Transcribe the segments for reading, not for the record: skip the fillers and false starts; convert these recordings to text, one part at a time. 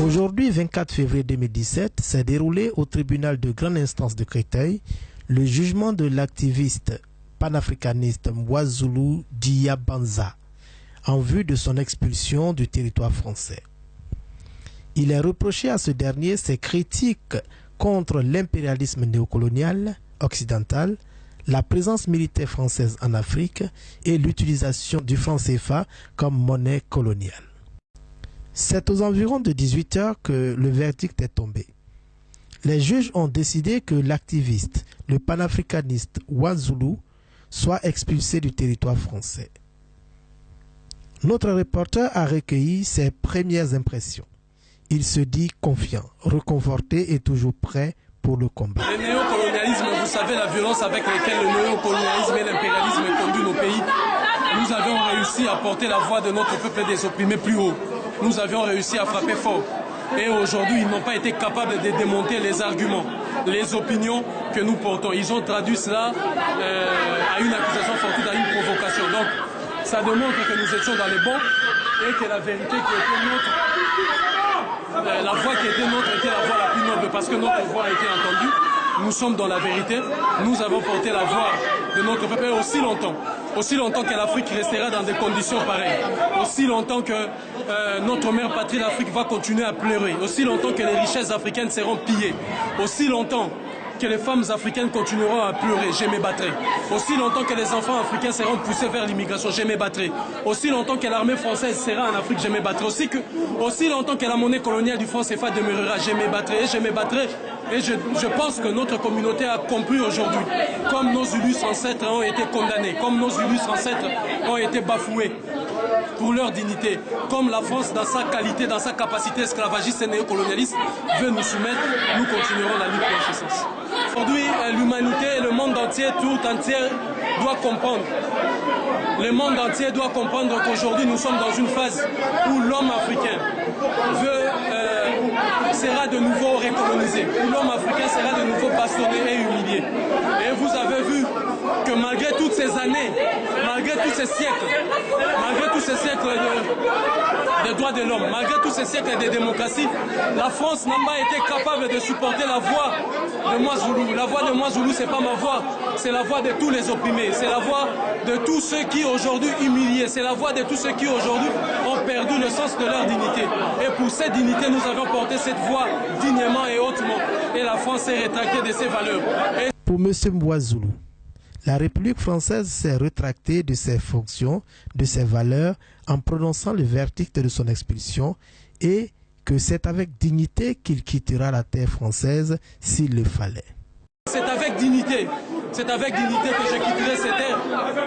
Aujourd'hui, 24 février 2017, s'est déroulé au tribunal de grande instance de Créteil le jugement de l'activiste panafricaniste Mwazulu Diabanza en vue de son expulsion du territoire français. Il est reproché à ce dernier ses critiques contre l'impérialisme néocolonial occidental, la présence militaire française en Afrique et l'utilisation du franc CFA comme monnaie coloniale. C'est aux environs de 18 h que le verdict est tombé. Les juges ont décidé que l'activiste, le panafricaniste Mwazulu, soit expulsé du territoire français. Notre reporter a recueilli ses premières impressions. Il se dit confiant, reconforté et toujours prêt pour le combat. Le néocolonialisme, vous savez la violence avec laquelle le néocolonialisme et l'impérialisme conduisent nos pays. Nous avons réussi à porter la voix de notre peuple des opprimés plus haut. Nous avions réussi à frapper fort. Et aujourd'hui, ils n'ont pas été capables de démonter les arguments, les opinions que nous portons. Ils ont traduit cela à une accusation fortuite, à une provocation. Donc, ça démontre que nous étions dans les bons et que la vérité qui était nôtre, la voix qui était nôtre était la voix la plus noble parce que notre voix a été entendue. Nous sommes dans la vérité. Nous avons porté la voix de notre peuple aussi longtemps que l'Afrique restera dans des conditions pareilles, aussi longtemps que notre mère patrie l'Afrique va continuer à pleurer, aussi longtemps que les richesses africaines seront pillées, aussi longtemps que les femmes africaines continueront à pleurer, je me battrai. Aussi longtemps que les enfants africains seront poussés vers l'immigration, je me battrai. Aussi longtemps que l'armée française sera en Afrique, je me battrai. Aussi longtemps que la monnaie coloniale du franc CFA demeurera, je me battrai et je me battrai. Et je pense que notre communauté a compris aujourd'hui, comme nos illustres ancêtres ont été condamnés, comme nos illustres ancêtres ont été bafoués pour leur dignité, comme la France dans sa qualité, dans sa capacité esclavagiste et néocolonialiste veut nous soumettre, nous continuerons la lutte pour ce sens. Aujourd'hui, l'humanité et le monde entier, tout entier, doit comprendre. Le monde entier doit comprendre qu'aujourd'hui nous sommes dans une phase où l'homme africain sera de nouveau récolonisé, où l'homme africain sera de nouveau bastonné et humilié. Et vous avez vu que malgré toutes ces années, malgré tous ces siècles de droits de l'homme, malgré tous ces siècles de démocratie, la France n'a pas été capable de supporter la voix de Mwazulu. La voix de Mwazulu, ce n'est pas ma voix, c'est la voix de tous les opprimés, c'est la voix de tous ceux qui aujourd'hui humiliés, c'est la voix de tous ceux qui aujourd'hui ont perdu le sens de leur dignité. Et pour cette dignité, nous avons porté cette voix dignement et hautement. Et la France s'est rétractée de ses valeurs. Pour M. Mwazulu, la République française s'est rétractée de ses fonctions, de ses valeurs, en prononçant le verdict de son expulsion et que c'est avec dignité qu'il quittera la terre française s'il le fallait. C'est avec dignité que je quitterai cette terre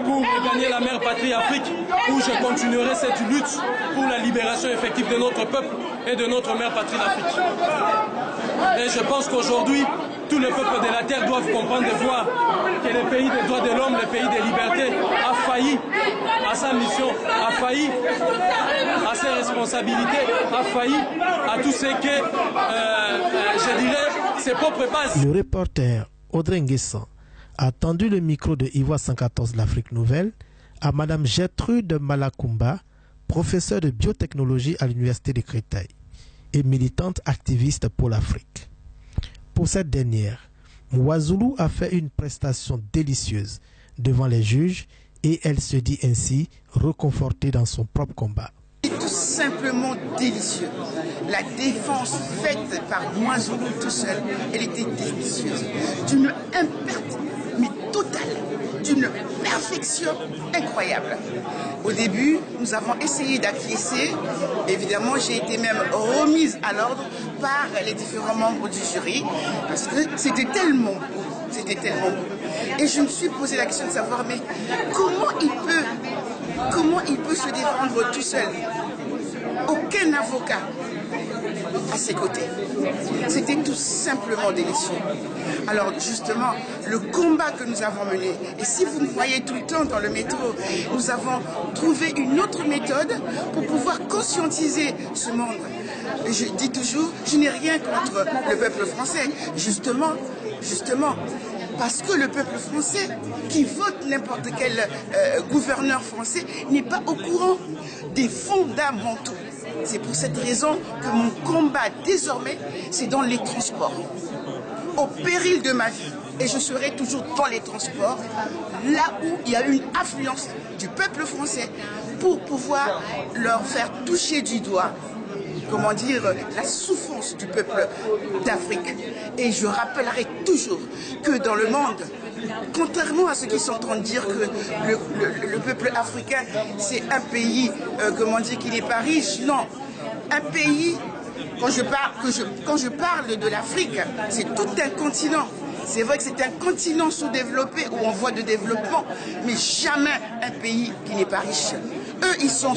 pour gagner la mère patrie Afrique, où je continuerai cette lutte pour la libération effective de notre peuple et de notre mère patrie l'Afrique. Et je pense qu'aujourd'hui, tous les peuples de la terre doivent comprendre et voir que le pays des droits de l'homme, le pays des libertés, a failli à sa mission, a failli à ses responsabilités, a failli à tout ce que, je dirais, ses propres bases. Le reporter Audrey Nguessan a tendu le micro de Ivoire 114 l'Afrique Nouvelle à Mme Gertrude Malakumba, professeure de biotechnologie à l'Université de Créteil et militante activiste pour l'Afrique. Pour cette dernière, Mwazulu a fait une prestation délicieuse devant les juges et elle se dit ainsi reconfortée dans son propre combat. C'est tout simplement délicieux. La défense faite par Mwazulu tout seul, elle était délicieuse. D'une mais totale, d'une perfection incroyable. Au début, nous avons essayé d'acquiescer. Évidemment, j'ai été même remise à l'ordre par les différents membres du jury parce que c'était tellement beau. C'était tellement beau. Et je me suis posé la question de savoir, mais comment il peut se défendre tout seul? Aucun avocat à ses côtés. C'était tout simplement délicieux. Alors justement, le combat que nous avons mené, et si vous me voyez tout le temps dans le métro, nous avons trouvé une autre méthode pour pouvoir conscientiser ce monde. Je dis toujours, je n'ai rien contre le peuple français. Justement, parce que le peuple français qui vote n'importe quel gouverneur français n'est pas au courant des fondamentaux C'est pour cette raison que mon combat désormais, c'est dans les transports. Au péril de ma vie, et je serai toujours dans les transports, là où il y a une affluence du peuple français pour pouvoir leur faire toucher du doigt, comment dire, la souffrance du peuple d'Afrique. Et je rappellerai toujours que dans le monde, contrairement à ceux qui sont en train de dire que le peuple africain, c'est un pays, comment dire, qui n'est pas riche, non. Un pays, quand je parle de l'Afrique, c'est tout un continent. C'est vrai que c'est un continent sous-développé ou en voie de développement, mais jamais un pays qui n'est pas riche. Eux, ils sont,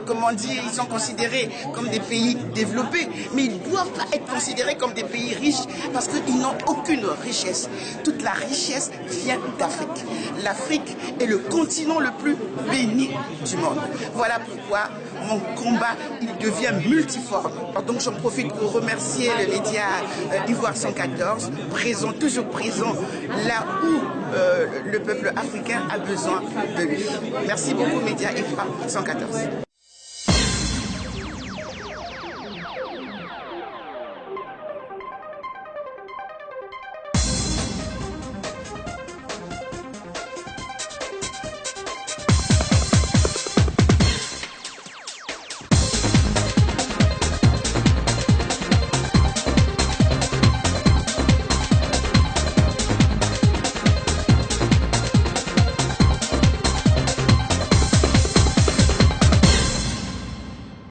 comment dire, ils sont considérés comme des pays développés, mais ils ne doivent pas être considérés comme des pays riches parce qu'ils n'ont aucune richesse. Toute la richesse vient d'Afrique. L'Afrique est le continent le plus béni du monde. Voilà pourquoi mon combat, il devient multiforme. Donc j'en profite pour remercier le média Ivoire 114, toujours présent là où le peuple africain a besoin de lui. Merci beaucoup média Ivoire 114.